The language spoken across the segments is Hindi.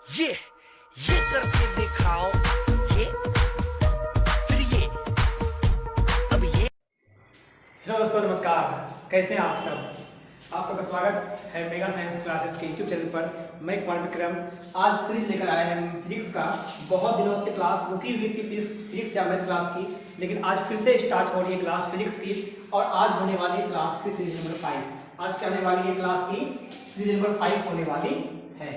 ये करके दिखाओ, ये फिर ये, अब ये। हेलो दोस्तों, नमस्कार। कैसे हैं आप सब? आप सबका स्वागत है मेगा साइंस क्लासेस के यूट्यूब चैनल पर। मैं कुमार विक्रम आज सीरीज लेकर आए हैं फिजिक्स का। बहुत दिनों से क्लास रुकी हुई थी फिजिक्स या मैथ क्लास की, लेकिन आज फिर से स्टार्ट हो रही है क्लास फिजिक्स की। और आज होने वाली है क्लास की सीरीज नंबर 5। आज क्या होने वाली है? क्लास की सीरीज नंबर 5 होने वाली है।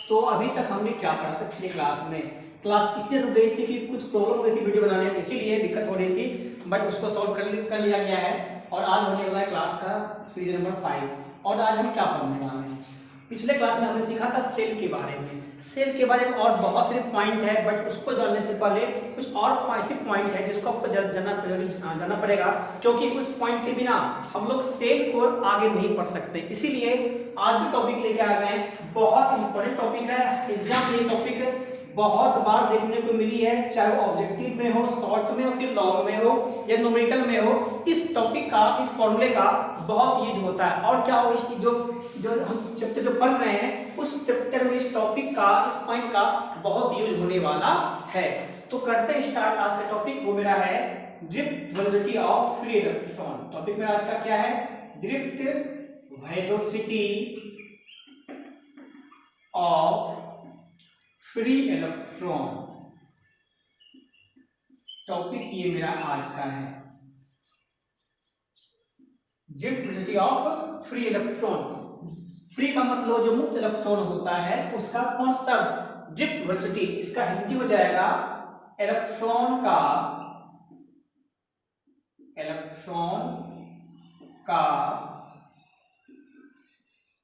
तो अभी तक हमने क्या पढ़ा था पिछली क्लास में? क्लास इसलिए रुक गई थी कि कुछ प्रॉब्लम हो गई थी वीडियो बनाने में, इसीलिए दिक्कत हो रही थी, बट उसको सॉल्व कर लिया गया है। और आज होने वाला है क्लास का सीरीज नंबर 5। और आज हम क्या पढ़ने वाले हैं? पिछले क्लास में हमने सीखा था सेल के बारे में। सेल के बारे में और बहुत सारे पॉइंट है, बट उसको जानने से पहले कुछ और ऐसे पॉइंट है जिसको आपको जानना पड़ेगा, क्योंकि उस पॉइंट के बिना हम लोग सेल को आगे नहीं पढ़ सकते। इसीलिए आज भी टॉपिक लेके आ गए हैं। बहुत इंपॉर्टेंट टॉपिक है, एग्जाम ये टॉपिक बहुत बार देखने को मिली है, चाहे वो ऑब्जेक्टिव में हो, शॉर्ट में हो, फिर लॉन्ग में हो या न्यूमेरिकल में हो। इस टॉपिक का, इस फॉर्मूले का बहुत यूज होता है। और क्या हो, इसकी जो हम चैप्टर जो पढ़ रहे हैं उस चैप्टर में इस टॉपिक का, इस पॉइंट का बहुत यूज होने वाला है। तो करते हैं स्टार्ट। आज का टॉपिक वो मेरा है drift velocity of free electron. Topic मेरा आज का क्या है? Drift velocity of free electron. Topic ये मेरा आज का है, drift velocity of free electron. Free का मतलब जो मुक्त इलेक्ट्रॉन होता है उसका कौन सा ड्रिफ्ट वेलोसिटी, इसका हिंदी हो जाएगा इलेक्ट्रॉन का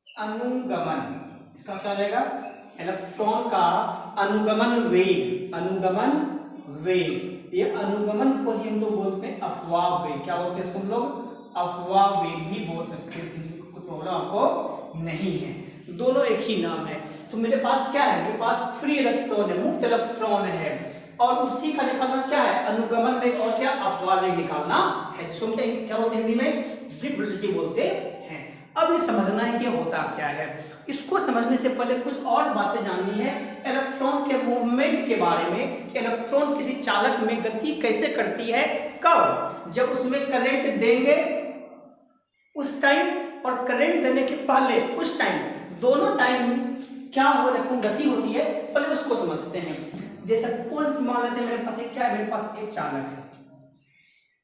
अनुगमन। इसका क्या हो जाएगा? इलेक्ट्रॉन का अनुगमन वेग। ये अनुगमन को ही हम लोग बोलते हैं अफवाह वेग। क्या बोलते हैं इसको हम लोग? अफवाह वेग भी बोल सकते हैं। किसी को प्रॉब्लम आपको नहीं है, दोनों एक ही नाम है। तो मेरे पास क्या है? मेरे पास फ्री इलेक्ट्रॉन है, मुक्त इलेक्ट्रॉन है, और उसी का निकालना क्या है? अनुगमन वेग और क्या? अफवाह वेग निकालना है, जिसको क्या बोलते हैं हिंदी में? ड्रिफ्ट वेलोसिटी बोलते हैं। अब ये समझना है कि होता क्या है। इसको समझने से पहले कुछ और बातें जाननी है इलेक्ट्रॉन के मूवमेंट के बारे में, कि इलेक्ट्रॉन किसी चालक में गति कैसे करती है। कब? जब उसमें करंट देंगे उस टाइम, और करंट देने के पहले उस टाइम, दोनों टाइम क्या हो इलेक्ट्रॉन गति होती है, पहले उसको समझते हैं। जैसे सपोज मान लेते हैं मेरे पास एक क्या है? मेरे पास एक चालक है।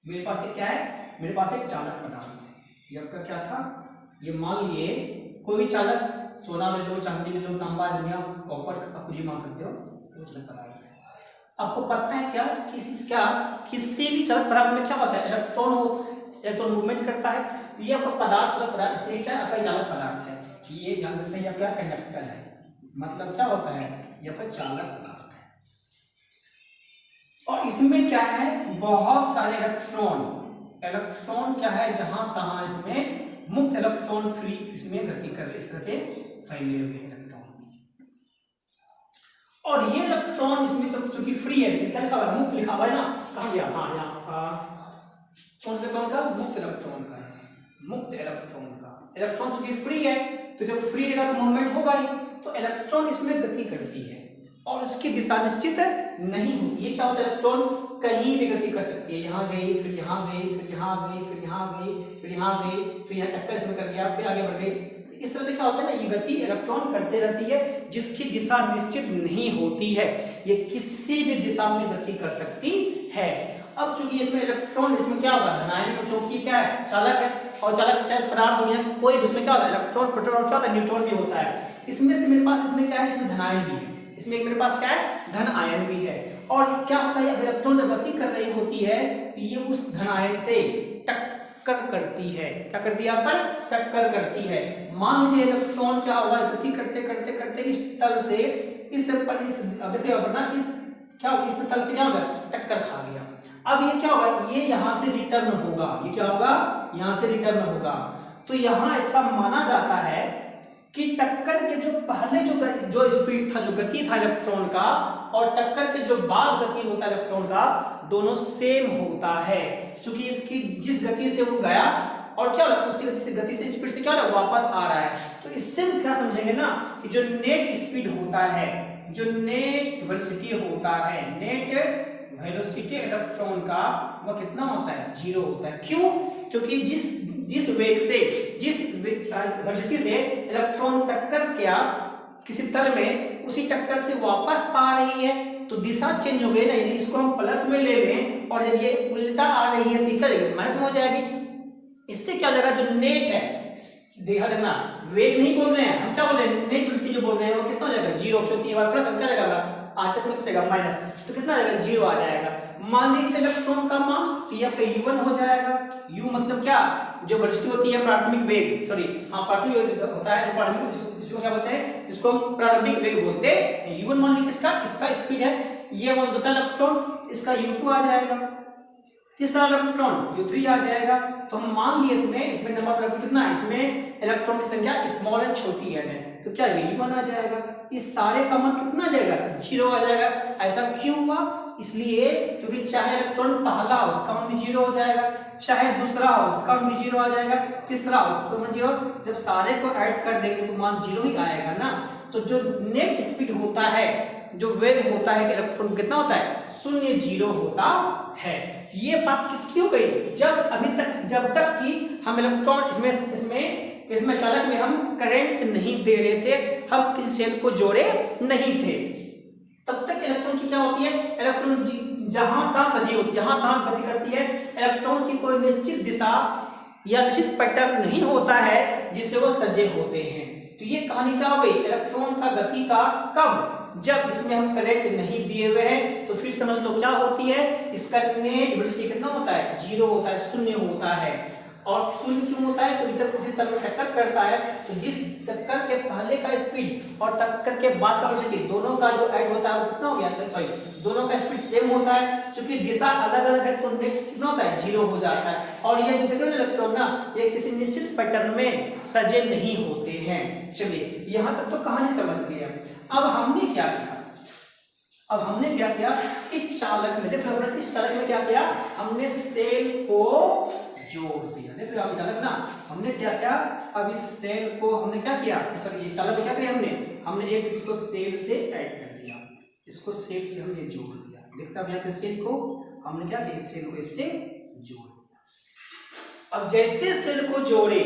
मेरे पास एक क्या है? मेरे पास एक चालक पदार्थ है। ये आपका क्या था? ये मान लिए कोई भी चालक, सोना ले लो, चांदी ले लो, तांबा, दुनिया, कॉपर, आप कुछ भी मान सकते हो, वो चालक पदार्थ है। आपको पता है क्या किसी भी चालक पदार्थ में क्या होता है? इलेक्ट्रॉन मूवमेंट करता है। ये आपका पदार्थ इसलिए क्या आपका चालक पदार्थ है। ये ध्यान रखते हैं, आपका कंडक्टर है, मतलब क्या होता है? ये आपका चालक पदार्थ है। और इसमें क्या है? बहुत सारे इलेक्ट्रॉन क्या है? जहां तहां इसमें मुक्त इलेक्ट्रॉन फ्री इसमें गति कर रहे, इस तरह से फैले हुए इलेक्ट्रॉन। और ये इलेक्ट्रॉन इसमें चूंकि फ्री है, क्या लिखा हुआ है? मुक्त लिखा हुआ है ना? कहां गया? हाँ, यहाँ कौन से इलेक्ट्रॉन का? मुक्त इलेक्ट्रॉन का है। मुक्त इलेक्ट्रॉन चूंकि फ्री है, तो जब फ्री रहेगा तो मूवमेंट होगा ही, तो इलेक्ट्रॉन इसमें गति करती है और उसकी दिशा निश्चित नहीं होती है। क्या होता है? इलेक्ट्रॉन कहीं भी गति कर सकती है। यहाँ गई, फिर यहाँ गई, फिर यहाँ गई, फिर यहाँ गई, फिर यहाँ गई, फिर यहाँ टक्कर इसमें कर गया, फिर आगे बढ़ गई। इस तरह से क्या होता है ना, ये गति इलेक्ट्रॉन करते रहती है, जिसकी दिशा निश्चित नहीं होती है। ये किसी भी दिशा में गति कर सकती है। अब चूंकि इसमें इलेक्ट्रॉन, इसमें क्या होगा? धनायन में, क्योंकि क्या है? चालक है, और चालक चाहे पदार्थ दुनिया की कोई, उसमें क्या होता है? इलेक्ट्रॉन, प्रोटॉन और क्या होता है? न्यूट्रॉन भी होता है। इसमें से मेरे पास इसमें क्या है? इसमें धनायन भी है। इसमें एक मेरे पास क्या है? धन आयन भी है। और क्या होता है? अब इलेक्ट्रॉन जब गति कर रही होती है तो ये उस धन आयन से टक्कर करती है। क्या करती है? यहाँ पर टक्कर करती है। मान लीजिए इलेक्ट्रॉन क्या हुआ? गति करते करते करते इस तल से इस तल से क्या होगा? टक्कर खा गया। अब ये क्या होगा? ये यहाँ से रिटर्न होगा। ये क्या होगा? यहाँ से रिटर्न होगा। तो यहाँ ऐसा माना जाता है कि टक्कर के जो पहले जो स्पीड था, जो गति था इलेक्ट्रॉन का, और टक्कर के जो बाद गति होता है इलेक्ट्रॉन का, दोनों सेम होता है। क्योंकि इसकी जिस गति से वो गया और क्या हो रहा है, उसी गति से स्पीड से क्या हो रहा है, वापस आ रहा है। तो इससे हम क्या समझेंगे ना कि जो नेट स्पीड होता है, जो नेट वेलोसिटी होता है, नेट वेलोसिटी इलेक्ट्रॉन का वो कितना होता है, 0 होता है। क्यों? क्योंकि जिस वेग से, जिस वेलोसिटी से इलेक्ट्रॉन टक्कर किया किसी तल में, उसी टक्कर से वापस आ रही है तो दिशा चेंज हो गई ना। यदि इसको हम प्लस में ले लें और जब ये उल्टा आ रही है तो क्या जाएगी, माइनस में हो जाएगी। इससे क्या हो जाएगा, जो नेट है, देखा देखना, वेग नहीं बोल रहे हैं हम, क्या बोल रहे हैं, नेट वेलोसिटी जो बोल रहे हैं वो कितना हो जाएगा, 0, क्योंकि एक बार प्लस हम क्या जाएगा आते समय कितना जाएगा माइनस, तो कितना आ जाएगा, 0 आ जाएगा। मान लीजिए इलेक्ट्रॉन का मास तो यहाँ पे U1 हो जाएगा। U मतलब क्या, जो वेलोसिटी होती है प्राथमिक वेग, सॉरी हाँ प्राथमिक वेग होता है, प्राथमिक इसको क्या बोलते हैं, जिसको हम प्रारंभिक वेग बोलते हैं। U1 मान लीजिए इसका स्पीड है, ये वो दूसरा इलेक्ट्रॉन इसका U2 आ जाएगा, तीसरा इलेक्ट्रॉन U3 आ जाएगा। तो हम मान लिए इसमें नंबर प्लेट कितना है, इसमें इलेक्ट्रॉन की संख्या स्मॉल एंड छोटी है, तो क्या U1 आ जाएगा। इस सारे का मान कितना आ जाएगा, 0 आ जाएगा। ऐसा क्यों हुआ, इसलिए क्योंकि चाहे इलेक्ट्रॉन पहला हो उसका मान भी 0 हो जाएगा, चाहे दूसरा हो उसका मान भी 0 आ जाएगा, तीसरा हो उसका मान 0। जब सारे को ऐड कर देंगे तो मान 0 ही आएगा ना। तो जो नेट स्पीड होता है, जो वेग होता है कि इलेक्ट्रॉन कितना होता है, 0 0 होता है। ये बात किसकी हो गई, जब तक कि हम इलेक्ट्रॉन इसमें चालक में हम करंट नहीं दे रहे थे, हम किसी सेल को जोड़े नहीं थे, तब तक इलेक्ट्रॉन की क्या होती है, इलेक्ट्रॉन जहां तहां सजीव, जहां तहां गति करती है। इलेक्ट्रॉन की कोई निश्चित दिशा या निश्चित पैटर्न नहीं होता है जिससे वो सजीव होते हैं। तो ये कहानी क्या हो गई, इलेक्ट्रॉन का गति का कब, जब इसमें हम करंट नहीं दिए हुए हैं। तो फिर समझ लो क्या होती है, इसका नेट वेलोसिटी कितना होता है, 0 होता है, 0 होता है। और 0 क्यों होता है, तो इधर किसी तल में टक्कर करता है, तो जिस टक्कर के पहले का स्पीड और टक्कर के बाद का वेलोसिटी, दोनों का जो ऐड होता है वो कितना हो गया, सॉरी दोनों का स्पीड सेम होता है। क्योंकि दिशा अलग अलग है तो नेट कितना होता है, 0 हो जाता है। और ये जो देख रहे हो इलेक्ट्रॉन ना, ये किसी निश्चित पैटर्न में सजे नहीं होते हैं। चलिए यहाँ तक तो कहानी समझ लिया। अब हमने क्या किया, इस चालक में देख रहे हो, इस चालक में क्या किया, हमने सेल को जोड़ दिया। देख रहे हो आप चालक ना, हमने क्या किया, अब इस सेल को हमने क्या किया, सॉरी इस चालक को क्या किया, हमने एक इसको सेल से ऐड कर दिया, इसको सेल से हमने जोड़ दिया। देखते हैं यहाँ पे सेल को हमने क्या किया, इस सेल को इससे जोड़ दिया। अब जैसे सेल को जोड़े,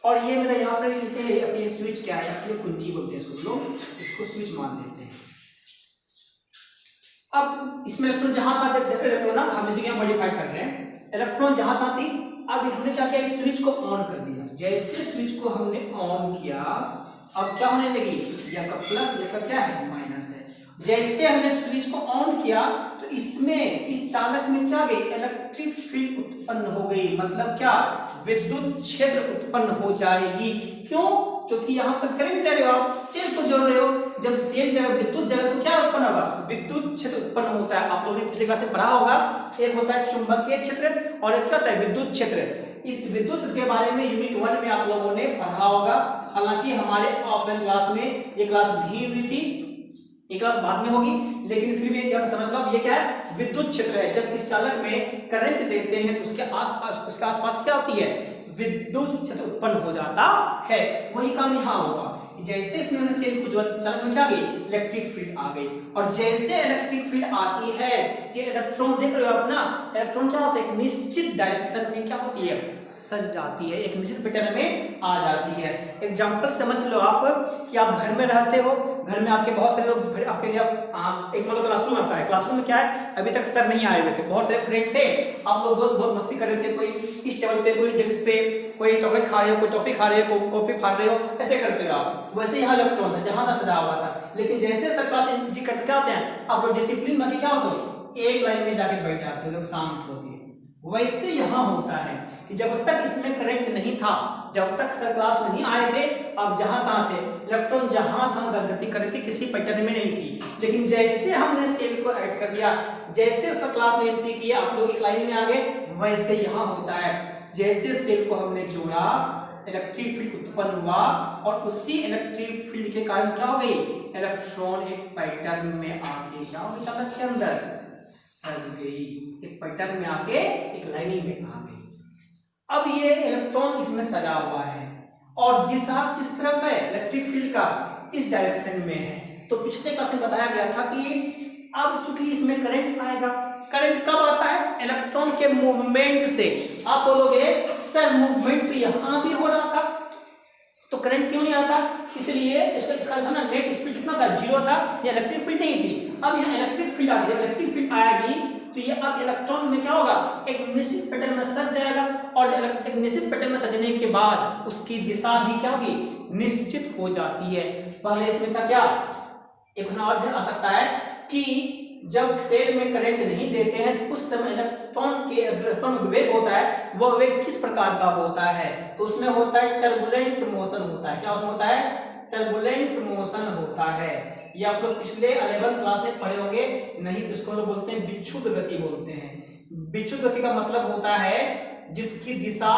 और ये मेरा यहाँ पर लिखे हैं अपनी स्विच क्या है, अपनी कुंजी बोलते हैं इसको, लोग इसको स्विच मान देते हैं। अब इसमें इलेक्ट्रॉन जहां था, देख रहे इलेक्ट्रॉन ना, हम इसे क्या मॉडिफाई कर रहे हैं, इलेक्ट्रॉन जहां था थी, अब हमने क्या किया, इस स्विच को ऑन कर दिया। जैसे स्विच को हमने ऑन किया, अब क्या होने लगी, यह का प्लस, यह का क्या है, माइनस है। जैसे हमने स्विच को ऑन किया तो इसमें, इस चालक में क्या गई, इलेक्ट्रिक फील्ड उत्पन्न हो गई, मतलब क्या, विद्युत क्षेत्र उत्पन्न हो जाएगी। क्यों, क्योंकि यहाँ पर करंट दे रहे हो आप, सेल को जोड़ रहे हो, जब सेल जगह विद्युत जगह तो क्या उत्पन्न होगा, विद्युत क्षेत्र उत्पन्न होता है। आप लोगों ने पिछले क्लास में पढ़ा होगा, एक होता है चुंबकीय क्षेत्र और एक क्या होता है, विद्युत क्षेत्र। इस विद्युत क्षेत्र के बारे में यूनिट 1 में आप लोगों ने पढ़ा होगा। हालांकि हमारे ऑफलाइन क्लास में ये क्लास नहीं हुई थी, ये क्लास बाद में होगी, लेकिन फिर भी आप समझ लो ये क्या है, विद्युत क्षेत्र है। जब इस चालक में करंट देते हैं तो उसके आसपास क्या होती है, विद्युत क्षेत्र उत्पन्न हो जाता है। वही काम यहाँ होगा, जैसे इसमें हमने सेल को जोड़ा, चालक में क्या गई, इलेक्ट्रिक फील्ड आ गई। और जैसे इलेक्ट्रिक फील्ड आती है, ये इलेक्ट्रॉन देख रहे हो आप ना, इलेक्ट्रॉन क्या होता है, एक निश्चित डायरेक्शन में क्या होती है, सज जाती है, एक निश्चित पैटर्न में आ जाती है। एग्जांपल समझ लो आप कि आप घर में रहते हो, घर में आपके बहुत सारे लोग, आपके एक मतलब क्लासरूम आता है, क्लासरूम में क्या है, अभी तक सर नहीं आए हुए थे, बहुत सारे फ्रेंड थे, आप लोग दोस्त बहुत मस्ती कर रहे थे, कोई इस टेबल पे, कोई डेस्क पे, कोई चॉकलेट खा रहे हो, कोई टॉफी खा रहे हो, कोई कॉफी खा रहे हो, ऐसे करते हो आप। वैसे यहाँ इलेक्ट्रॉन है, जहां तक सजा हुआ था, लेकिन जैसे सर क्लास करते क्या होते हैं, आप लोग डिसिप्लिन में क्या होते हो, एक लाइन में जाके बैठ जाते हो, लोग शांत हो गए। वैसे यहाँ होता है कि जब तक इसमें करंट नहीं था, जब तक सर क्लास में नहीं आए थे, आप जहां तहां थे, इलेक्ट्रॉन जहां तहां गति कर रही थी, किसी पैटर्न में नहीं थी। लेकिन जैसे हमने सेल को ऐड कर दिया, जैसे सर क्लास में एंट्री किया, आप लोग एक लाइन में आ गए, वैसे यहाँ होता है। जैसे सेल को हमने जोड़ा, इलेक्ट्रिक फील्ड उत्पन्न हुआ, और उसी इलेक्ट्रिक फील्ड के कारण क्या हो गई, इलेक्ट्रॉन एक पैटर्न में आके क्या हो गई, चालक के अंदर सज गई, एक पैटर्न में आके एक लाइनिंग में आ गई। अब ये इलेक्ट्रॉन इसमें सजा हुआ है और दिशा किस तरफ है इलेक्ट्रिक फील्ड का, इस डायरेक्शन में है। तो पिछले क्लास में बताया गया था कि अब चूंकि इसमें करंट आएगा, करंट कब आता है इलेक्ट्रॉन के मूवमेंट से। आप बोलोगे सर मूवमेंट तो यहां भी हो रहा था तो करंट क्यों नहीं आता, इसलिए इसका था ना नेट स्पीड कितना था, 0 था, ये इलेक्ट्रिक फील्ड नहीं थी। अब यहाँ इलेक्ट्रिक फील्ड आ गई, इलेक्ट्रिक फील्ड आएगी तो ये अब इलेक्ट्रॉन में क्या होगा, एक निश्चित पैटर्न में सज जाएगा और एक निश्चित पैटर्न में सजने के बाद उसकी दिशा भी क्या होगी, निश्चित हो जाती है। पहले इसमें था क्या, एक क्वेश्चन और आ सकता है कि जब सेल में करंट नहीं देते हैं तो उस समय इलेक्ट्रॉन के वेग होता है, वह वेग किस प्रकार का होता है, तो उसमें होता है टर्बुलेंट मोशन होता है। क्या उसमें होता है, टर्बुलेंट मोशन होता है। ये आप लोग पिछले 11 क्लास में पढ़े होंगे, नहीं तो इसको लोग बोलते हैं विक्षुब्ध गति बोलते हैं। विक्षुब्ध गति का मतलब होता है जिसकी दिशा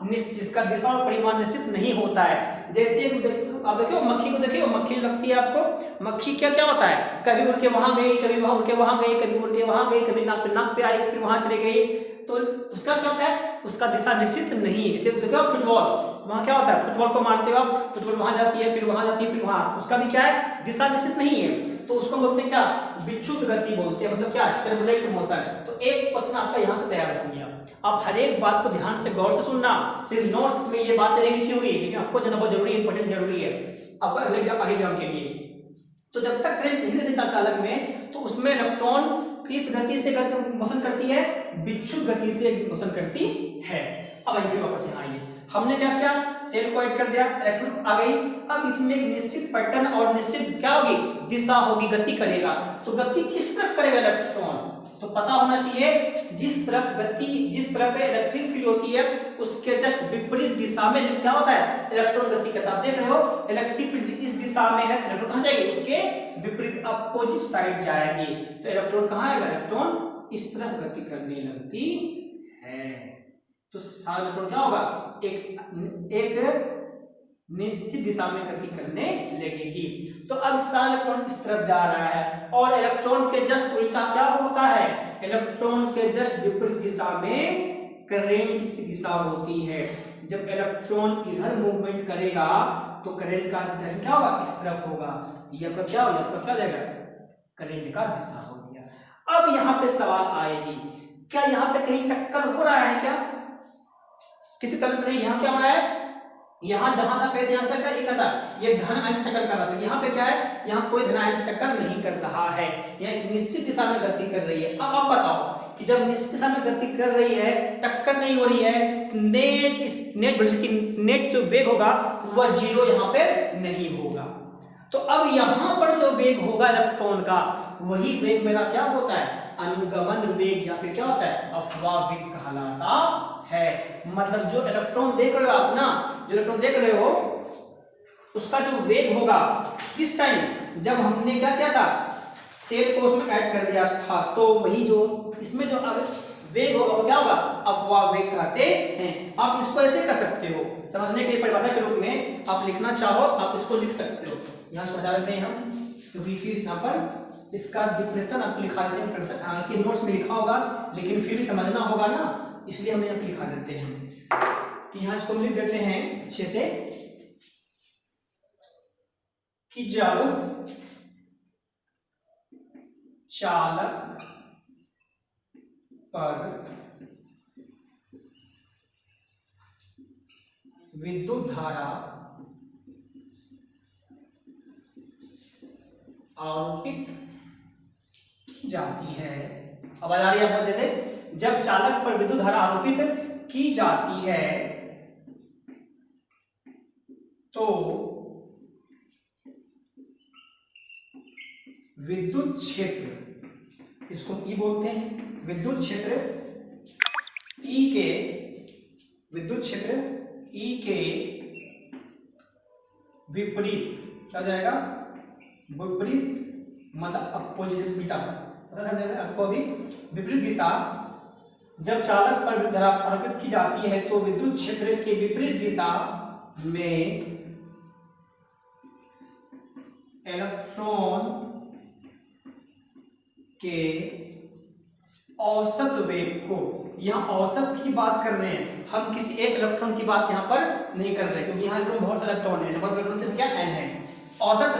जिसका दिशा और परिमाण निश्चित नहीं होता है। जैसे आप देखियो मक्खी को, देखियो मक्खी लगती है आपको, मक्खी क्या क्या होता है, कभी उड़ के वहां गई, कभी वहां उड़ के वहां गई, कभी उड़ के वहां गई, कभी नाक पे आई, फिर वहां चली गई, तो उसका क्या होता है, उसका दिशा निश्चित नहीं है। जैसे देखो फुटबॉल, वहां क्या होता है, फुटबॉल को मारते हो आप, फुटबॉल वहां जाती है, फिर वहां जाती है, फिर वहां, उसका भी क्या है, दिशा निश्चित नहीं है, तो उसको बोलते हैं क्या, विक्षुब्ध गति बोलते हैं, मतलब क्या, टर्बुलेंट मोशन। तो एक क्वेश्चन आपका यहाँ से तैयार हो गया। आप हर एक बात को ध्यान से गौर से सुनना, सिर्फ नोट्स में ये बातें नहीं लिखी हुई है, लेकिन आपको जानना बहुत जरूरी है, इंपॉर्टेंट जरूरी है आपको अगले एग्जाम के लिए। तो जब तक करंट नहीं देते चालक में, तो उसमें इलेक्ट्रॉन किस गति से मोशन करती है, विक्षुब्ध गति से मोशन करती है। अब आइए वापस यहाँ आइए, हमने क्या किया, सेल को ऐड कर दिया, इलेक्ट्रॉन आ गई। अब इसमें एक निश्चित पैटर्न और निश्चित क्या होगी, दिशा होगी, गति करेगा। तो गति किस तरफ करेगा इलेक्ट्रॉन, तो पता होना चाहिए जिस तरफ गति, जिस तरफ इलेक्ट्रिक फील्ड होती है उसके जस्ट विपरीत दिशा में क्या होता है, इलेक्ट्रॉन गति करता है। आप देख रहे हो इलेक्ट्रिक फील्ड इस दिशा में है, इलेक्ट्रॉन कहां जाएगी, उसके विपरीत अपोजिट साइड जाएगी। तो इलेक्ट्रॉन कहां आएगा, इलेक्ट्रॉन इस तरफ गति करने लगती है। तो सारा इलेक्ट्रॉन क्या होगा, एक निश्चित दिशा में गति करने लगेगी। तो अब सारा इलेक्ट्रॉन इस तरफ जा रहा है और इलेक्ट्रॉन के जस्ट उल्टा क्या होता है, इलेक्ट्रॉन के जस्ट विपरीत दिशा में करंट की दिशा होती है। जब इलेक्ट्रॉन इधर मूवमेंट करेगा तो करंट का दिशा क्या होगा, इस तरफ होगा। ये आपका क्या होगा, आपका क्या जाएगा, करंट का दिशा हो गया। अब यहाँ पे सवाल आएगी, क्या यहाँ पे कहीं टक्कर हो रहा है क्या, किसी तरह नहीं, यहाँ क्या हो रहा है, यहाँ जहां तक यहाँ से एक था, ये धन अंश टक्कर कर रहा था, यहाँ पे क्या है, यहाँ कोई धन अंश टक्कर नहीं कर रहा है, यह निश्चित दिशा में गति कर रही है। अब आप बताओ कि जब निश्चित दिशा में गति कर रही है, टक्कर नहीं हो रही है, नेट जो वेग होगा वह 0 यहाँ पे नहीं होगा। तो अब यहाँ पर जो वेग होगा इलेक्ट्रॉन का, वही वेग मेरा क्या होता है, अनुगमन वेग, या फिर क्या होता है, अपवाह वेग कहलाता है। मतलब जो इलेक्ट्रॉन देख रहे हो आप ना, जो इलेक्ट्रॉन देख रहे हो उसका जो वेग होगा किस टाइम, जब हमने क्या किया था, सेल को उसमें ऐड कर दिया था, तो वही जो इसमें जो वेग होगा वो क्या होगा, अपवाह वेग कहते हैं। आप इसको ऐसे कर सकते हो, समझने के लिए परिभाषा के रूप में आप लिखना चाहो आप इसको लिख सकते हो। यहाँ समझा देते हैं हम, क्योंकि फिर यहाँ पर इसका डिफिनेशन आपको लिखा देते हैं, कर सकते हैं कि नोट्स में लिखा होगा लेकिन फिर भी समझना होगा ना, इसलिए हम यहाँ पे लिखा देते हैं। कि यहाँ इसको लिख देते हैं अच्छे से कि जब चालक पर विद्युत धारा आरोपित की जाती है। अब आ रही है आपको, जैसे जब चालक पर विद्युत धारा आरोपित की जाती है तो विद्युत क्षेत्र, इसको ई बोलते हैं, विद्युत क्षेत्र ई के, विद्युत क्षेत्र ई के विपरीत क्या जाएगा, विपरीत मतलब अपोजिट बीटा, आपको भी विपरीत दिशा, जब चालक पर विद्युत धारा आरोपित की जाती है तो विद्युत क्षेत्र के विपरीत दिशा में इलेक्ट्रॉन के औसत वेग को यहाँ औसत की बात कर रहे हैं, हम किसी एक इलेक्ट्रॉन की बात यहाँ पर नहीं कर रहे, क्योंकि यहाँ बहुत सारे इलेक्ट्रॉन है, नंबर ऑफ इलेक्ट्रॉन की संख्या n है। औसत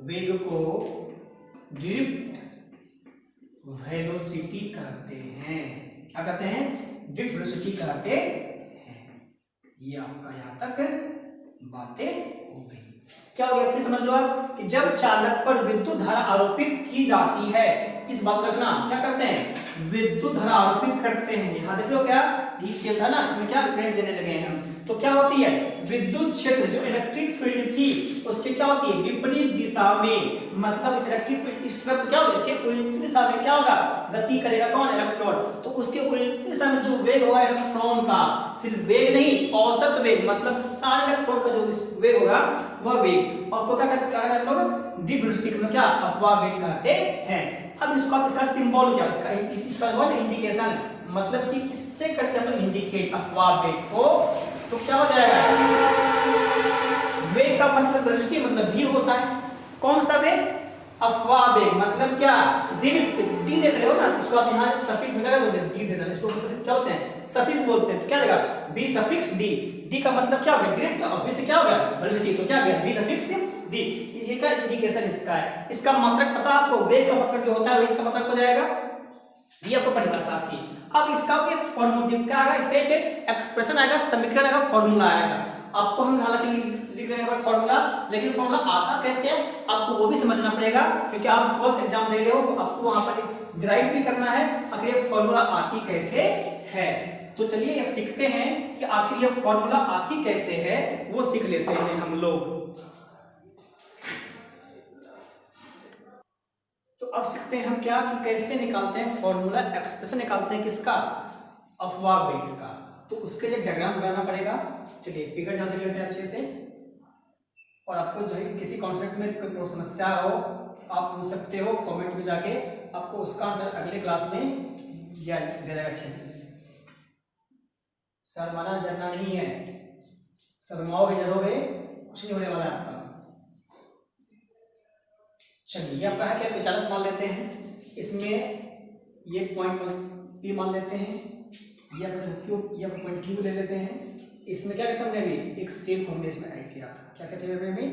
वेग को ड्रिफ्ट वेलोसिटी कहते हैं। क्या कहते हैं? ड्रिफ्ट वेलोसिटी कहते हैं। ये आपका यहाँ तक बातें हो गई। क्या हो गया? फिर समझ लो आप कि जब चालक पर विद्युत धारा आरोपित की जाती है, इस बात को रखना, क्या करते हैं? विद्युत धारा आरोपित करते हैं। यहाँ देख लो क्या सेल था ना, इसमें क्या करंट देने लगे हैं हम, तो क्या होती है? विद्युत क्षेत्र जो इलेक्ट्रिक फील्ड थी उसके क्या होती है? विपरीत दिशा में, मतलब इलेक्ट्रिक फील्ड इस तरफ क्या होगा, इसके उल्टी दिशा में क्या होगा? गति करेगा कौन? इलेक्ट्रॉन। तो उसके उल्टी दिशा में जो वेग होगा इलेक्ट्रॉन का, सिर्फ वेग नहीं, औसत वेग, मतलब सारे इलेक्ट्रॉन का जो वेग होगा वह वेग, और को क्या कहते हैं लोग? ड्रिफ्ट वेलोसिटी, मतलब क्या? अपवाह वेग कहते हैं। अब इसका सिंबल क्या? इसका इंडिकेशन, मतलब कि किससे करते हैं हम इंडिकेट अपवाह वेग को, तो क्या हो जाएगा? वेग का मतलब वेलोसिटी मतलब v होता है। कौन सा वेग? अपवाह वेग, मतलब क्या? ड्रिफ्ट, डी देख रहे हो ना, इसको आप यहाँ सफिक्स में बोलते हैं, डी देना, इसको क्या बोलते हैं? सफिक्स बोलते हैं। तो क्या देगा? b सफिक्स d, d का मतलब क्या हो गया? ड्रिफ्ट, और v से क्या हो गया? वेलोसिटी, तो क्या हो गया? v suffix d। ये का इंडिकेशन इसका है। इसका मतलब पता आपको? वेग का मतलब जो होता है इसका मतलब हो जाएगा, ये आपको परिभाषा थी। अब इसका एक फॉर्मूला क्या आएगा? इसका एक एक्सप्रेशन आएगा, समीकरण आएगा, फॉर्मूला आएगा। आपको हम हालांकि लिख रहे हैं फॉर्मूला, लेकिन फॉर्मूला आता कैसे है आपको वो भी समझना पड़ेगा, क्योंकि आप बहुत एग्जाम दे रहे हो, तो आपको वहां पर डिराइव भी करना है आखिर ये फॉर्मूला आती कैसे है। तो चलिए अब सीखते हैं कि आखिर ये फॉर्मूला आती कैसे है, वो सीख लेते हैं हम लोग। तो अब सीखते हैं हम क्या कि कैसे निकालते हैं फॉर्मूला, एक्सप्रेशन निकालते हैं किसका? अपवाह वेग का। तो उसके लिए डायग्राम बनाना पड़ेगा। चलिए फिगर ध्यान देख लेते हैं अच्छे से, और आपको जो है किसी कॉन्सेप्ट में कोई समस्या हो तो आप पूछ सकते हो कमेंट में जाके, आपको उसका आंसर अगले क्लास में दिया जाएगा अच्छे से। शर्माना डरना नहीं है, शर्माओगे डरोगे कुछ नहीं होने वाला है आपका। चलिए आपका है क्या? चालक मान लेते हैं, इसमें ये पॉइंट पी मान लेते हैं, ये पॉइंट क्यू ले लेते हैं। इसमें क्या कहते हैं? हमने अभी एक सेल को हमने इसमें ऐड किया था। क्या कहते हैं अभी?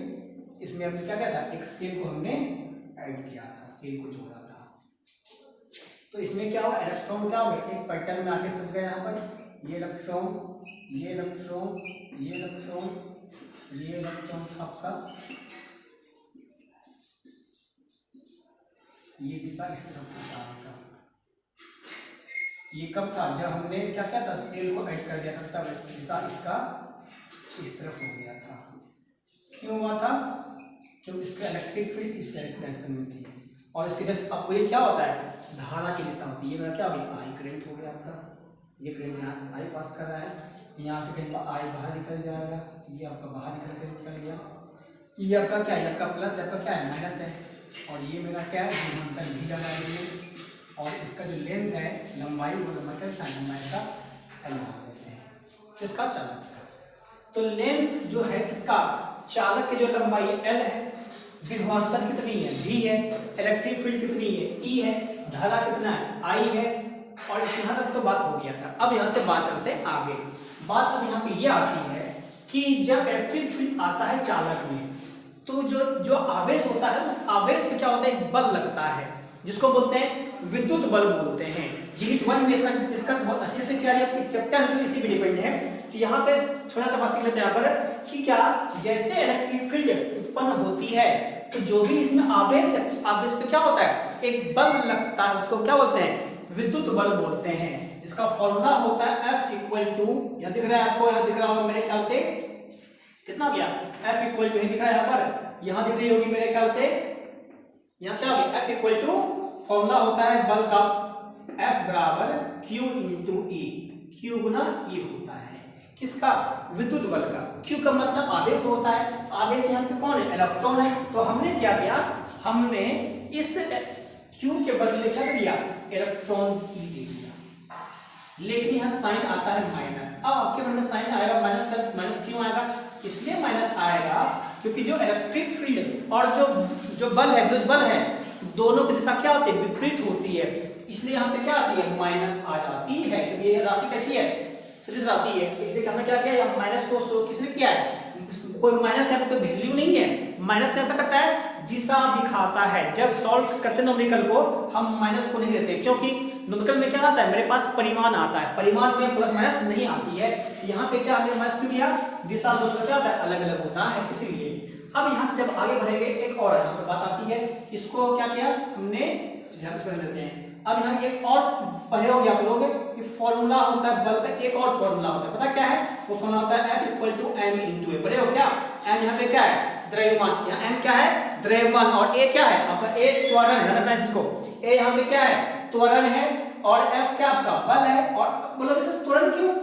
इसमें हमने क्या कहता है? एक सेल को हमने ऐड किया था, सेल को जोड़ा था। तो इसमें क्या हुआ? इलेक्ट्रॉन क्या हो गया? एक पैटर्न में आके सज गया। यहाँ पर ये इलेक्ट्रॉन, ये इलेक्ट्रॉन, ये इलेक्ट्रॉन, ये इलेक्ट्रॉन आपका, ये दिशा इस तरफ दिशा का। ये कब था? जब हमने क्या किया था? सेल को ऐड कर दिया था, तब दिशा इसका इस तरफ हो गया था। क्यों हुआ था? क्योंकि इसका इलेक्ट्रिक फील्ड इस डायरेक्शन में थी, और इसके जस्ट अपोजिट क्या होता है? धारा की दिशा होती है। ये मेरा क्या हो गया? आई करंट हो गया आपका। ये करंट यहाँ से आई पास कर रहा है, यहाँ से कहीं आई बाहर निकल जाएगा, ये आपका बाहर निकल गया। ये आपका क्या है? आपका प्लस, आपका क्या है? माइनस है। और ये मेरा क्या है? अंतर भी जा रहा है, और इसका जो लेंथ है, लंबाई, वो लंबाई का लंबाई का एल मान लेते हैं, इसका चालक का। तो लेंथ जो है इसका चालक की जो लंबाई एल है, विभवांतर कितनी है? v है, इलेक्ट्रिक फील्ड कितनी है? E है, धारा कितना है? I है। और यहाँ तक तो बात हो गया था। अब यहाँ से बात चलते हैं आगे। बात अब यहाँ पे ये आती है कि जब इलेक्ट्रिक फील्ड आता है चालक में, तो जो आवेश होता है, उस आवेश पे क्या होता है? एक बल लगता है, जिसको बोलते हैं विद्युत बल बोलते हैं। यूनिट 1 में इसका डिस्कस बहुत अच्छे से किया गया, चैप्टर जो इसी पे डिपेंड है। तो यहाँ पे थोड़ा सा बात सीख लेते हैं यहाँ पर कि क्या, जैसे इलेक्ट्रिक फील्ड उत्पन्न होती है, तो जो भी इसमें आवेश है, उस आवेश पे क्या होता है? एक बल लगता है, उसको क्या बोलते हैं? विद्युत बल बोलते हैं। इसका फॉर्मूला होता है F इक्वल टू, यहाँ दिख रहा है आपको, यहाँ दिख रहा होगा मेरे ख्याल से, कितना गया? F इक्वल टू दिख रहा है यहाँ पर, यहाँ दिख रही होगी मेरे ख्याल से, यहाँ क्या हो गया? F इक्वल टू, फॉर्मूला होता है बल का F बराबर Q इंटू E, Q गुना E होता है। किसका? विद्युत बल का। Q का मतलब आवेश होता है, आवेश यहाँ पे कौन है? इलेक्ट्रॉन है। तो हमने क्या किया? हमने इस Q के बदले क्या दिया? इलेक्ट्रॉन E दे दिया, लेकिन यहाँ साइन आता है माइनस। अब आपके मन में साइन आएगा माइनस, माइनस क्यों आएगा? इसलिए माइनस आएगा क्योंकि जो इलेक्ट्रिक फील्ड और जो बल है, विद्युत बल है, दोनों की दिशा क्या होती है, विपरीत होती है, इसलिए यहाँ पे क्या आती है, माइनस आ जाती है। ये राशि कैसी है, सदिश राशि है, इसलिए हमने क्या किया, माइनस को शो किसने किया है, कोई माइनस यहाँ पे कोई वैल्यू नहीं है, माइनस यहाँ पे करता है दिशा दिखाता है। जब सॉल्व करते न्यूमेरिकल को हम माइनस को नहीं लेते, क्योंकि न्यूमेरिकल में क्या आता है, मेरे पास परिमाण आता है, परिमाण में प्लस माइनस नहीं आती है। यहाँ पे क्या हमने माइनस क्यों किया, दिशा दोनों का क्या होता है, अलग अलग होता है, इसीलिए। अब यहाँ से जब आगे बढ़ेंगे एक और हमारे पास आती है, इसको क्या किया हमने, ध्यान से देते हैं। अब यहाँ एक और पढ़े होंगे आप लोग कि फॉर्मूला होता है बल का, एक और फॉर्मूला होता है, पता क्या है वो फॉर्मूला होता है F = m × a। पढ़े हो क्या, m यहाँ पे क्या है, द्रव्यमान, यहाँ m क्या है, द्रव्यमान, और a क्या है आपका, a त्वरण है, इसको a यहाँ पे क्या है, त्वरण है, और F क्या आपका बल है। और बोलो इसे त्वरण क्यों,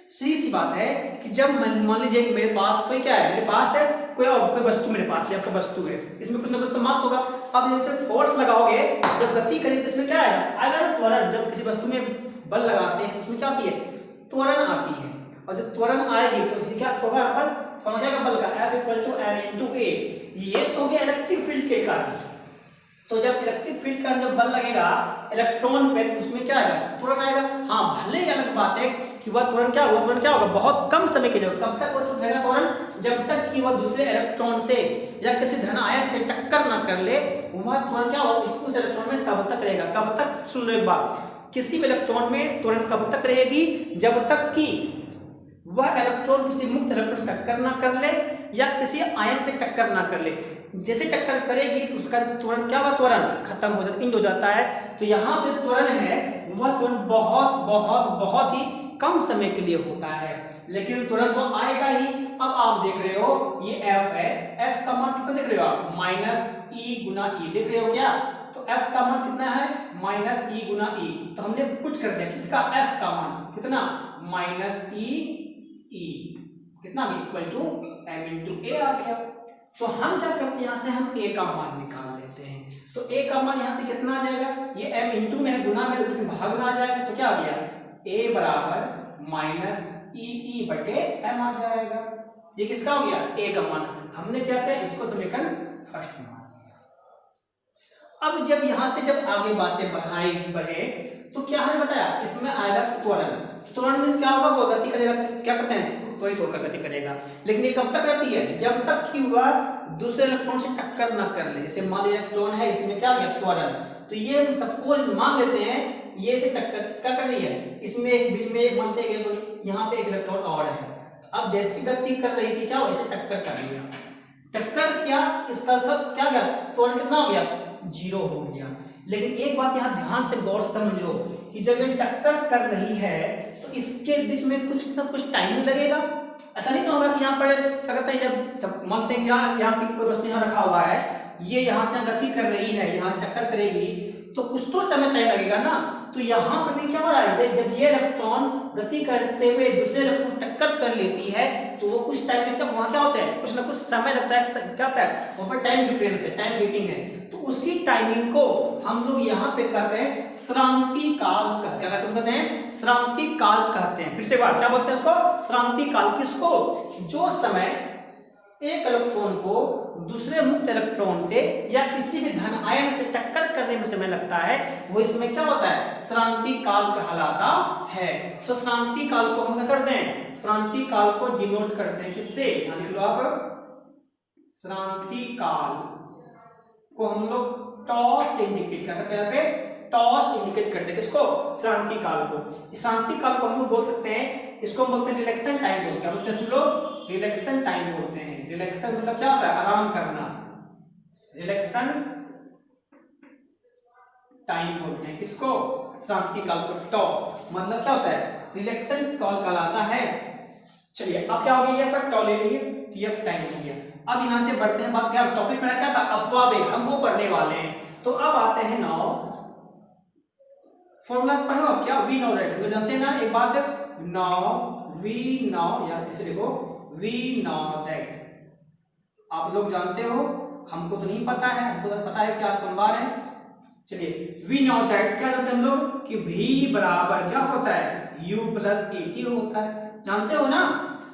सीधी सी बात है कि जब मान लीजिए कि मेरे पास कोई क्या है, मेरे पास है कोई वस्तु, मेरे पास ये आपका वस्तु है, इसमें कुछ ना कुछ तो मास होगा। अब जब इसे फोर्स लगाओगे, जब गति करेंगे तो इसमें क्या आएगा, अगर त्वरण, जब किसी वस्तु में बल लगाते हैं उसमें क्या आती है, त्वरण आती है, और जब त्वरण आएगी तो क्या होगा, अपन फॉर्मूला का बल का F = m × a। ये तो हो गया इलेक्ट्रिक फील्ड के कारण। तो जब इलेक्ट्रिक फील्ड का जब बल लगेगा इलेक्ट्रॉन पे, तो उसमें क्या आएगा, त्वरण आएगा। हाँ, भले ही अलग बात है कि वह त्वरण क्या होगा, त्वरण क्या होगा, बहुत कम समय के लिए। कब तक वो त्वरण, जब तक कि वह दूसरे इलेक्ट्रॉन से या किसी धन आयन से टक्कर ना कर ले, वह त्वरण क्या होगा, उस इलेक्ट्रॉन में तब तक रहेगा। कब तक, सुन लो एक बात, किसी भी इलेक्ट्रॉन में त्वरण कब तक रहेगी, जब तक कि वह इलेक्ट्रॉन किसी मुक्त इलेक्ट्रॉन से टक्कर ना कर ले या किसी आयन से टक्कर ना कर ले। जैसे टक्कर करेगी तो उसका त्वरण क्या होगा, त्वरण खत्म हो जाता, इंड हो जाता है। तो यहाँ पे त्वरण है, वह त्वरण बहुत बहुत बहुत ही कम समय के लिए होता है, लेकिन तुरंत तो आएगा ही। अब आप देख रहे हो ये F है, F का मान कितना देख रहे हो आप, -E × E देख रहे हो क्या। तो F का मान कितना है, -E × E। तो हमने पुट कर दिया किसका, F का मान कितना, -E कितना = m × a आ गया। तो हम क्या करते हैं, यहाँ से हम a का मान निकाल लेते हैं। तो a का मान यहाँ से कितना आ जाएगा, ये m × में है, गुना में, तो भाग में आ जाएगा। तो क्या आ गया, a बराबर -E/m आ जाएगा। ये किसका हो गया, a का मान। हमने क्या किया, इसको समीकरण फर्स्ट मान लिया। अब जब यहाँ से जब आगे बातें बढ़े तो क्या हमने बताया, इसमें आएगा त्वरण। त्वरण में क्या होगा, वो गति करेगा, क्या कहते हैं, त्वरित होकर गति करेगा। लेकिन ये कब तक रहती है, जब तक कि वह दूसरे इलेक्ट्रॉन से टक्कर न कर ले। जैसे मान लीजिए इलेक्ट्रॉन है, इसमें क्या गया, त्वरण। तो ये सपोज मान लेते हैं ये से टक्कर इसका कर रही है, इसमें बीच में एक मानते हैं यहाँ पे एक इलेक्ट्रॉन और है। अब जैसी गति कर रही थी, क्या हो, इसे टक्कर कर लिया, टक्कर किया, इसका क्या गया, त्वरण कितना हो गया, 0 हो गया। लेकिन एक बात यहाँ ध्यान से गौर समझो कि जब ये टक्कर कर रही है तो इसके बीच में कुछ ना कुछ टाइम लगेगा। ऐसा नहीं होगा कि यहाँ पर क्या कहते हैं, जब मानते हैं यहाँ की कोई वस्तु यहाँ रखा हुआ है, ये यहाँ से गति कर रही है, यहाँ टक्कर करेगी, तो कुछ तो समय टाइम लगेगा ना। तो यहाँ पर भी क्या हो रहा है, जब ये इलेक्ट्रॉन गति करते हुए दूसरे इलेक्ट्रॉन टक्कर कर लेती है तो वो कुछ टाइम में क्या वहाँ क्या होता है, कुछ ना कुछ समय लगता है, क्या होता है वहाँ पर टाइम डिफरेंस है, टाइम गेटिंग है। तो उसी टाइमिंग को हम लोग यहाँ पे कहते हैं श्रांति काल। क्या कहते हैं, श्रांति काल कहते हैं। फिर से बात क्या बोलते हैं इसको, श्रांति काल। किसको, जो समय एक इलेक्ट्रॉन को दूसरे मुक्त इलेक्ट्रॉन से या किसी भी धन आयन से टक्कर करने में समय लगता है, वो इसमें क्या होता है, श्रांति काल कहलाता है। तो श्रांति काल को हम क्या करते हैं, श्रांति काल को डिनोट करते हैं किससे, लिख लो आप, श्रांति काल को हम लोग टॉस से इंडिकेट करते हैं। यहाँ पे टॉस इंडिकेट करते हैं किसको, श्रांति काल को। श्रांति काल को हम लोग बोल सकते हैं, इसको हम बोलते हैं रिलैक्सेशन टाइम बोलते हैं। क्या बोलते हैं हम लोग, रिलैक्सेशन टाइम बोलते हैं। रिलैक्सेशन मतलब क्या होता है, आराम करना, रिलैक्सेशन टाइम बोलते हैं किसको, श्रांति काल को। टॉ मतलब क्या होता है, रिलैक्सेशन काल कहलाता है। चलिए अब क्या हो गया, पर टॉ ले लिए तो ये टाइम हो गया। अब यहाँ से बढ़ते हैं, बात क्या टॉपिक मेरा क्या था, अफवाह वेग, हम वो पढ़ने वाले हैं। तो अब आते हैं नाउ फॉर्मूला पढ़ो अब, क्या वी नाउ दैट, वो जानते हैं ना एक बात, नाउ वी नाउ, या ऐसे देखो वी नाउ दैट, आप लोग जानते हो, हमको तो नहीं पता है, हमको तो पता है क्या सोमवार है। चलिए वी नाउ दैट क्या जानते हैं हम लोग कि v बराबर क्या होता है, u + at होता है, जानते हो ना।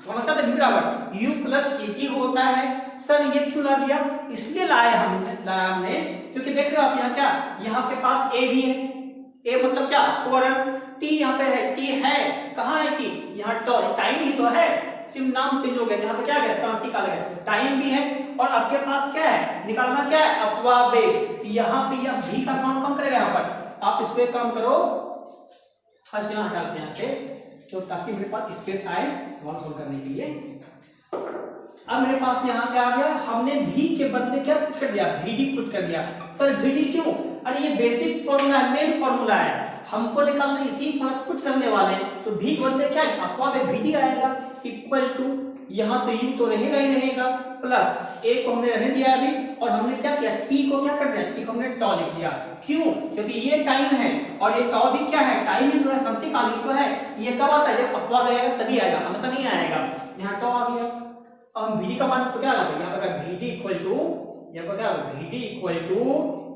क्या था v बराबर u प्लस a t होता है। सर ये क्यों ला दिया, इसलिए लाया हमने क्योंकि देख रहे हो आप यहाँ क्या, यहाँ के पास a भी है, a मतलब क्या त्वरण, t यहाँ पे है, t है कहाँ है t, यहाँ टाइम ही तो है, सिर्फ नाम चेंज हो गया, यहाँ पे क्या है समाप्ति काल है, टाइम भी है, और आपके पास क्या है निकालना क्या है अफवाह वेग, यहाँ पे यह v का काम करेगा, यहाँ पर आप इस पे काम करो, फर्स्ट यहाँ हटाते हैं यहाँ पे, तो ताकि मेरे पास स्पेस आए सवाल सोल्व करने के लिए। अब मेरे पास यहाँ क्या आ गया, हमने v के बदले क्या पुट कर दिया, vd पुट कर दिया। सर vd क्यों, अरे ये बेसिक फॉर्मूला है, मेन फॉर्मूला है, हमको निकालना इसी पर पुट करने वाले, तो v के बदले क्या है अफवाह में vd आएगा, इक्वल टू यहाँ तो u तो रहेगा ही रहेगा, प्लस a को हमने रहने दिया अभी, और हमने क्या किया t को क्या कर दिया, t को हमने tau लिख दिया, क्यों, क्योंकि ये टाइम है और ये tau भी क्या है, टाइम ही तो है, समथिंग काल ही तो है, ये कब आता है जब अफवाह रहेगा तभी आएगा, हमेशा नहीं आएगा। यहाँ tau आ गया, अब हम vd का मान तो क्या लगा, यहाँ पर vd इक्वल टू, यहाँ पर क्या vd इक्वल टू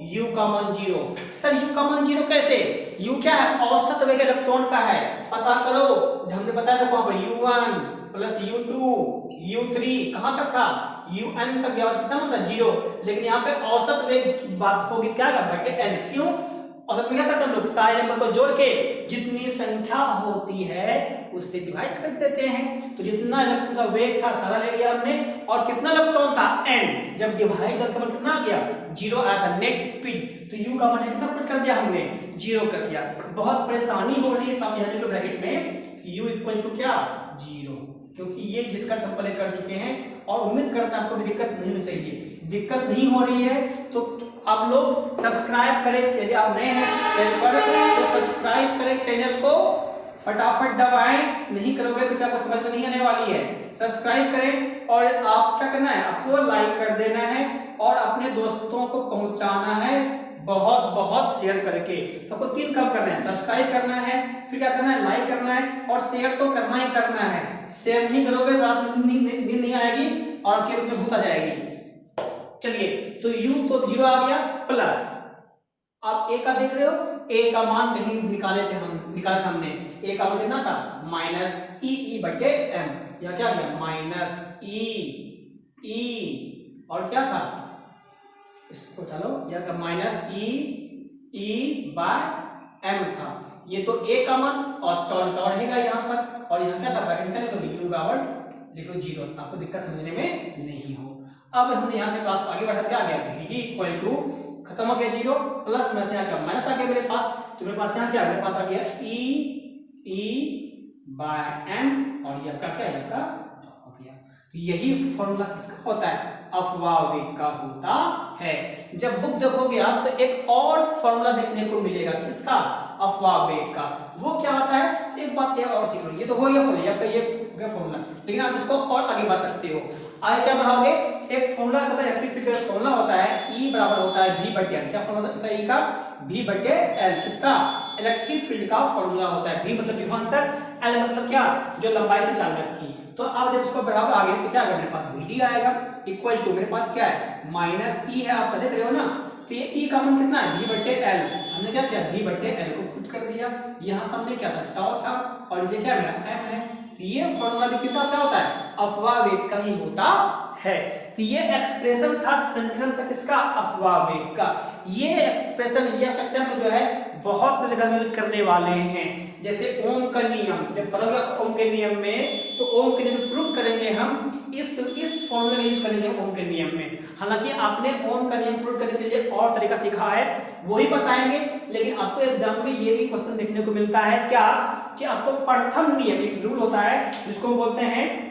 u का मान 0। सर u का मान 0 कैसे, u क्या है औसत वेग इलेक्ट्रॉन का है, पता करो, हमने बताया था वहां पर u1 प्लस u2 u3 कहां तक था un तक गया, कितना मतलब 0, लेकिन यहाँ पे औसत वेग की बात होगी क्या करते हैं n, क्यों औसत में क्या करते हैं हम लोग, सारे नंबर को जोड़ के जितनी संख्या होती है उससे डिवाइड कर देते हैं, तो जितना इलेक्ट्रॉन का वेग था सारा ले लिया हमने, और कितना इलेक्ट्रॉन था n, जब डिवाइड करके कितना आ गया 0 आया था नेट स्पीड, तो u का मान कितना पुट कर दिया हमने 0 कर दिया। बहुत परेशानी हो रही है तो आप यहाँ लिखो ब्रैकेट में u इक्वल टू क्या 0, क्योंकि ये जिसका सैंपल कर चुके हैं, और उम्मीद करता है आपको भी दिक्कत नहीं होनी चाहिए, दिक्कत नहीं हो रही है तो आप लोग सब्सक्राइब करें, यदि आप नए हैं चैनल पर तो सब्सक्राइब करें चैनल को, फटाफट दबाएं, नहीं करोगे तो फिर आपको समझ में नहीं आने वाली है, सब्सक्राइब करें, और आप क्या करना है आपको लाइक कर देना है और अपने दोस्तों को पहुंचाना है बहुत बहुत शेयर करके, तो आपको 3 काम करना है, सब्सक्राइब करना है, फिर क्या करना है लाइक करना है, और शेयर तो करना ही करना है, शेयर नहीं करोगे तो रात में नींद नहीं आएगी और आपके रूप में भूत आ जाएगी। चलिए तो u तो 0 आ गया, प्लस आप a का देख रहे हो, a का मान कहीं निकाला था हमने, a का मान कितना था माइनस e बटे m, यह क्या गया माइनस e और क्या था इसको चलो यह माइनस e बाय m था, ये तो a का मान और tau रहेगा यहाँ पर, और यहाँ क्या था ब्रैकेट निकाले तो u बराबर लिखो 0, आपको दिक्कत समझने में नहीं हो। अब हमने यहाँ से क्लास आगे बढ़ा क्या आ गया vd इक्वल टू खत्म हो गया 0, प्लस में से यहाँ क्या माइनस आ गया मेरे पास, तो मेरे पास यहाँ क्या मेरे पास आ गया e बाय m, और यह का क्या यह का हो गया, तो यही फॉर्मूला किसका होता है अफवाह वेग का होता है। जब बुक देखोगे आप तो एक और फॉर्मूला देखने को मिलेगा किसका अफवाह वेग का, वो क्या होता है, एक बात ये और सीखो, ये तो हो गया आपका ये फॉर्मूला, लेकिन आप इसको और आगे बढ़ सकते हो, आगे क्या बढ़ाओगे, एक फॉर्मूला होता है इलेक्ट्रिक फील्ड का फॉर्मूला होता है E बराबर होता है v बटे l, क्या फॉर्मूला होता है E का v बटे l, किसका इलेक्ट्रिक फील्ड का फॉर्मूला होता है, v मतलब विभवांतर, l मतलब क्या जो लंबाई थी चालक की, तो आप जब इसको बढ़ाओगे आगे तो क्या आएगा मेरे पास vd आएगा इक्वल टू मेरे पास क्या है माइनस e है, आपका देख रहे हो ना, तो ये e का मान कितना है v बटे l, हमने क्या किया v बटे l को पुट कर दिया, यहाँ सामने क्या था tau था और नीचे क्या मेरा m है, तो ये फॉर्मूला भी कितना क्या होता है अफवाह वेग का ही होता है। तो ये एक्सप्रेशन था समीकरण तक इसका अफवाह वेग का, ये एक्सप्रेशन ये फैक्टर जो है बहुत जगह में यूज करने वाले हैं, जैसे ओम का नियम, जब पढ़ोगे ओम के नियम में तो ओम के नियम प्रूव करेंगे हम इस फॉर्मूला का यूज करेंगे ओम के नियम में, हालांकि आपने ओम का नियम प्रूव करने के लिए और तरीका सीखा है वही बताएंगे, लेकिन आपको एग्जाम में ये भी क्वेश्चन देखने को मिलता है क्या कि आपको प्रथम नियम एक रूल होता है जिसको बोलते हैं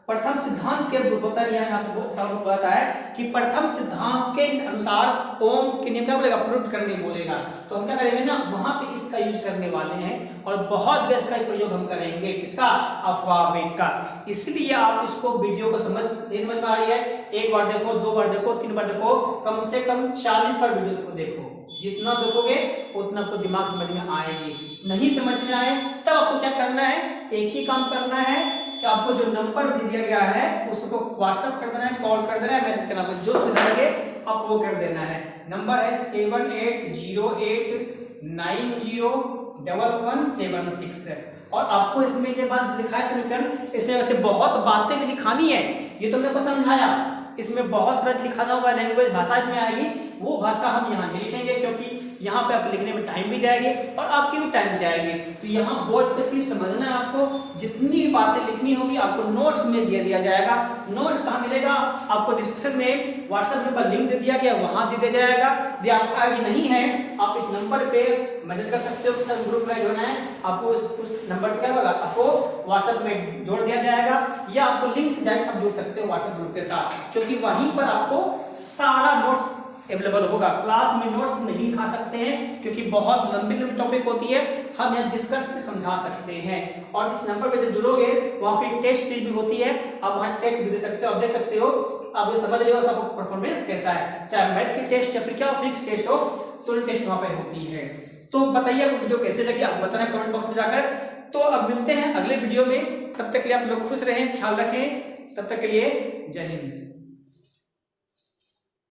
प्रथम सिद्धांत के होता है, यहाँ आपको सबको पता है कि प्रथम सिद्धांत के अनुसार ओम के नियम क्या बोलेगा प्रूव करने बोलेगा, तो हम क्या करेंगे ना वहां पे इसका यूज करने वाले हैं और बहुत जगह इसका प्रयोग हम करेंगे किसका अफवाह वेग का, इसलिए आप इसको वीडियो को समझ में आ रही है, एक बार देखो, 2 बार देखो, 3 बार देखो, कम से कम 40 बार वीडियो को देखो, जितना देखोगे उतना आपको दिमाग समझ में आएगी, नहीं समझ में आए तब आपको क्या करना है, एक ही काम करना है कि आपको जो नंबर दिया गया है उसको व्हाट्सएप कर देना है, कॉल कर देना है, मैसेज करना है, जो सुविधा लगे आप वो कर देना है। नंबर है 7808901176 और आपको इसमें जो बात लिखा है समीकरण, इसमें वैसे बहुत बातें भी लिखानी है, ये तो मैंने आपको समझाया। इसमें बहुत सारा लिखाना होगा, लैंग्वेज भाषा इसमें आएगी, वो भाषा हम यहाँ नहीं लिखेंगे क्योंकि यहाँ पे आप लिखने में टाइम भी जाएगी और आपकी भी टाइम जाएगी। तो यहाँ बोर्ड पे सिर्फ समझना है आपको, जितनी भी बातें लिखनी होगी आपको नोट्स में दिया जाएगा। नोट्स कहाँ मिलेगा? आपको डिस्क्रिप्शन में व्हाट्सएप ग्रुप का लिंक दे दिया गया, वहाँ दे दिया जाएगा। यदि आपको आईडी नहीं है आप इस नंबर पे मैसेज कर सकते हो कि सर ग्रुप में जोड़ना है, आपको उस नंबर पे क्या होगा, आपको व्हाट्सएप में जोड़ दिया जाएगा, या आपको लिंक से डायरेक्ट आप जुड़ सकते हो व्हाट्सएप ग्रुप के साथ, क्योंकि वहीं पर आपको सारा नोट्स अवेलेबल होगा। क्लास में नोट्स नहीं लिखा सकते हैं क्योंकि बहुत लंबी लंबी टॉपिक होती है, हम यहाँ डिस्कस से समझा सकते हैं। और इस नंबर पे जब जुड़ोगे वहाँ पे टेस्ट सीरीज भी होती है, आप वहाँ टेस्ट भी दे सकते हो, आप देख सकते हो, आप ये समझ रहे हो आपका परफॉर्मेंस कैसा है, चाहे मैथ की टेस्ट या फिर क्या फिजिक्स टेस्ट हो, तो टेस्ट वहाँ पे होती है। तो बताइए आपको वीडियो कैसे लगी, आप बताना कमेंट बॉक्स में जाकर। तो अब मिलते हैं अगले वीडियो में, तब तक के लिए आप लोग खुश रहें, ख्याल रखें, तब तक के लिए जय हिंद।